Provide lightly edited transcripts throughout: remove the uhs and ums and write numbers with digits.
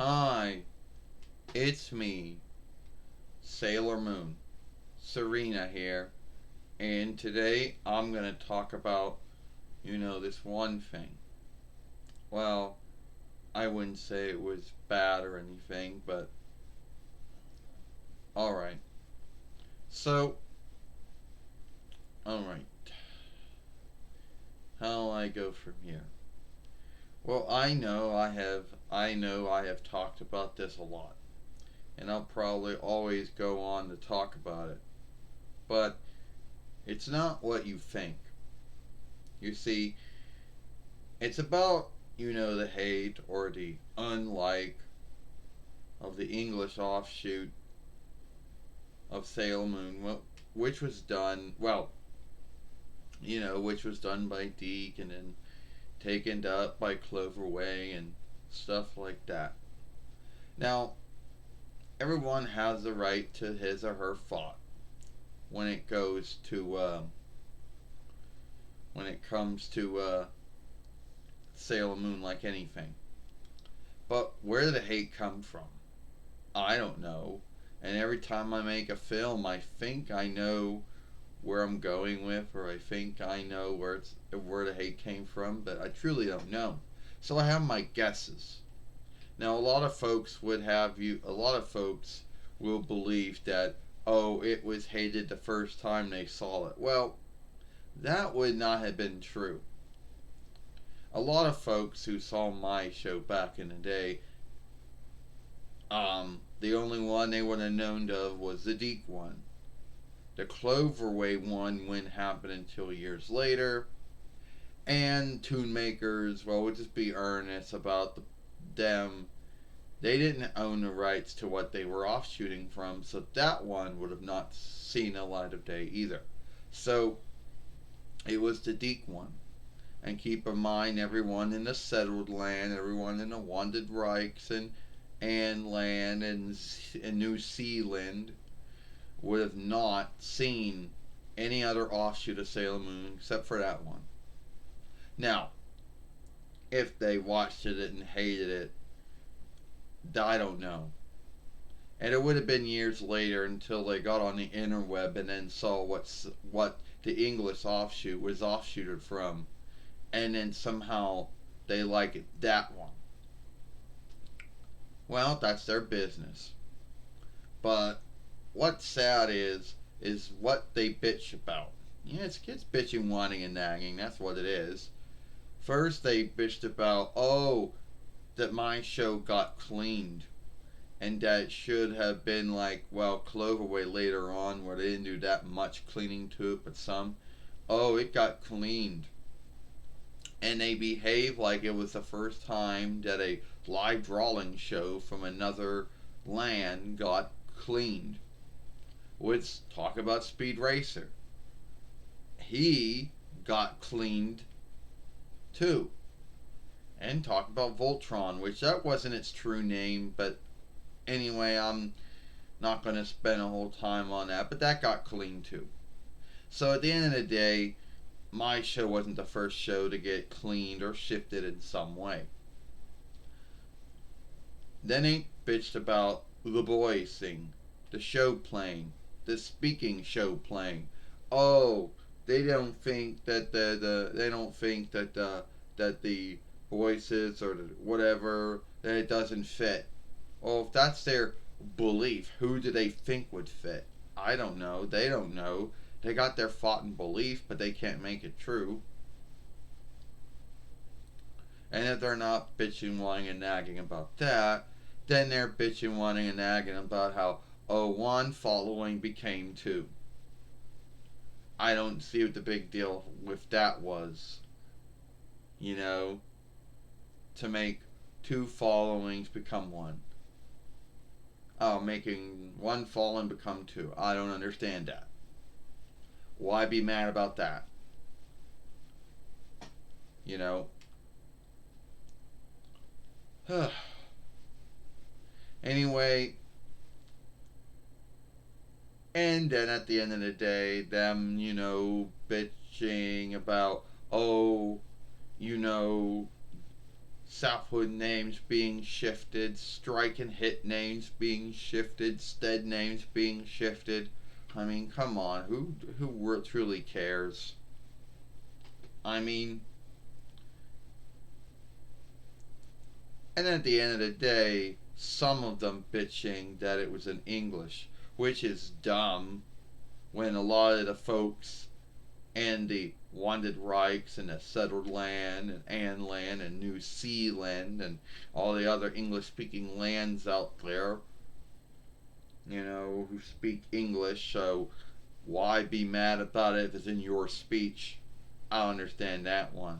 Hi, it's me, Sailor Moon. Serena here. And today I'm going to talk about, this one thing. Well, I wouldn't say it was bad or anything, but alright. So, alright. How do I go from here? Well, I know I have talked about this a lot. And I'll probably always go on to talk about it. But it's not what you think. You see, it's about, the hate or the unlike of the English offshoot of Sailor Moon, which was done, which was done by Deke and then taken up by Cloverway and stuff like that. Now, everyone has the right to his or her thought when it goes to, when it comes to Sailor Moon, like anything. But where did the hate come from? I don't know. And every time I make a film, I think I know where I'm going with, or I think I know where the hate came from, but I truly don't know. So I have my guesses. Now, a lot of folks will believe that, oh, it was hated the first time they saw it. Well, that would not have been true. A lot of folks who saw my show back in the day, the only one they would have known of was the Deke one. The Cloverway one wouldn't happen until years later. And Tune Makers, well, we'll just be earnest about them. They didn't own the rights to what they were offshooting from, so that one would have not seen a light of day either. So it was the Deke one. And keep in mind, everyone in the settled land, everyone in the Wandered Reichs and land and New Zealand would have not seen any other offshoot of Sailor Moon except for that one. Now, if they watched it and hated it, I don't know. And it would have been years later until they got on the interweb and then saw what the English offshoot was offshooted from, and then somehow they like it, that one. Well, that's their business. But what's sad is what they bitch about. Yeah, it's kids bitching, whining, and nagging. That's what it is. First, they bitched about, oh, that my show got cleaned. And that it should have been like, well, Cloverway later on, where they didn't do that much cleaning to it, but some. Oh, it got cleaned. And they behave like it was the first time that a live drawing show from another land got cleaned. Let's talk about Speed Racer. He got cleaned too. And talk about Voltron, which that wasn't its true name, but anyway, I'm not going to spend a whole time on that, but that got cleaned too. So at the end of the day, my show wasn't the first show to get cleaned or shifted in some way. Then they bitched about the boys thing, the show playing, the speaking show playing. Oh, they don't think that they don't think that the voices or the whatever that it doesn't fit. Well, if that's their belief, who do they think would fit? I don't know. They don't know. They got their thought and belief, but they can't make it true. And if they're not bitching, whining, and nagging about that, then they're bitching, whining, and nagging about how, oh, one following became two. I don't see what the big deal with that was. You know, to make two followings become one. Oh, making one following become two. I don't understand that. Why be mad about that? You know? Anyway, and then at the end of the day, them, bitching about, oh, you know, Southwood names being shifted, strike and hit names being shifted, stead names being shifted. I mean, come on, who truly cares? I mean, and at the end of the day, some of them bitching that it was in English, which is dumb when a lot of the folks and the wanted rights and the settled land and Anland and New Zealand and all the other English speaking lands out there, who speak English, so why be mad about it if it's in your speech? I don't understand that one.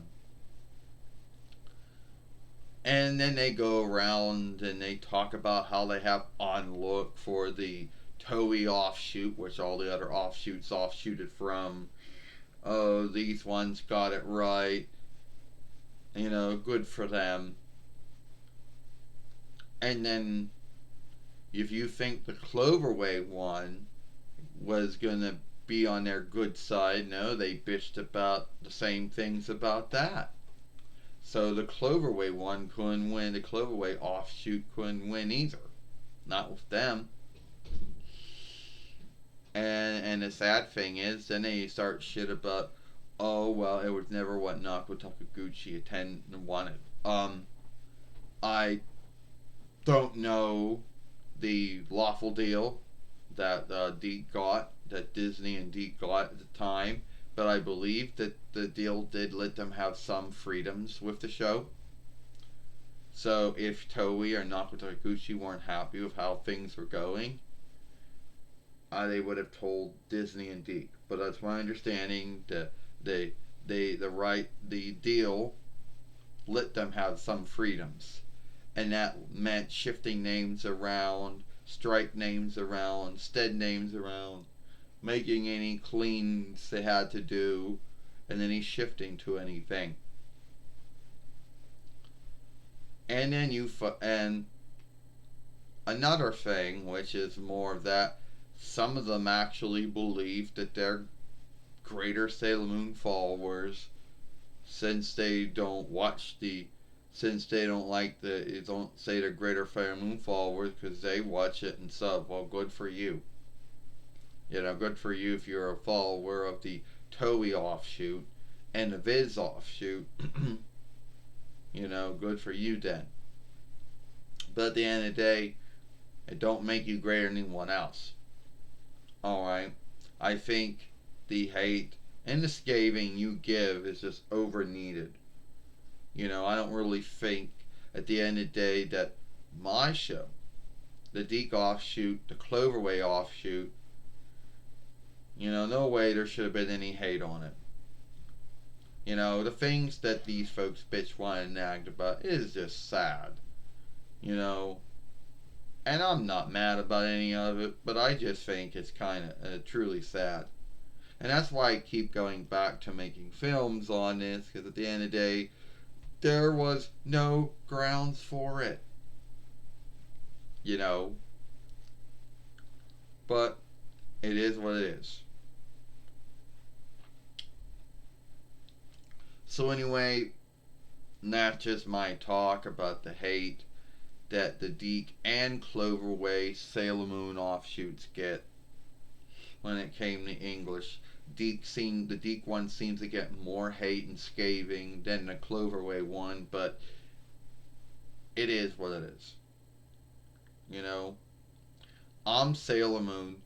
And then they go around and they talk about how they have on look for the Toei offshoot, which all the other offshoots offshooted from. Oh, these ones got it right. Good for them. And then if you think the Cloverway one was going to be on their good side, no, they bitched about the same things about that. So the Cloverway one couldn't win. The Cloverway offshoot couldn't win either. Not with them. And the sad thing is, then they start shit about, oh well, it was never what Naoko Takaguchi wanted. I don't know the lawful deal that that Disney and Deke got at the time, but I believe that the deal did let them have some freedoms with the show. So if Toei or Naoko Takaguchi weren't happy with how things were going, they would have told Disney and Deke. But that's my understanding that the deal let them have some freedoms, and that meant shifting names around, strike names around, stead names around, making any cleans they had to do, and any shifting to anything. And then and another thing, which is more of that, some of them actually believe that they're greater Sailor Moon followers since they don't watch the since they don't like the don't say they're greater Sailor Moon followers because they watch it and sub. Well, good for you. Good for you if you're a follower of the Toei offshoot and the Viz offshoot. Good for you then. But at the end of the day, it don't make you greater than anyone else. Alright? I think the hate and the scathing you give is just over needed. I don't really think at the end of the day that my show, the Deke offshoot, the Cloverway offshoot, no way there should have been any hate on it. The things that these folks bitch, whine, and nagged about is just sad. And I'm not mad about any of it, but I just think it's kind of truly sad. And that's why I keep going back to making films on this, because at the end of the day, there was no grounds for it. You know? But it is what it is. So anyway, that's just my talk about the hate that the Deke and Cloverway Sailor Moon offshoots get when it came to English. The Deke one seems to get more hate and scathing than the Cloverway one, but it is what it is. I'm Sailor Moon.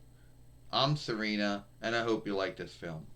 I'm Serena, and I hope you like this film.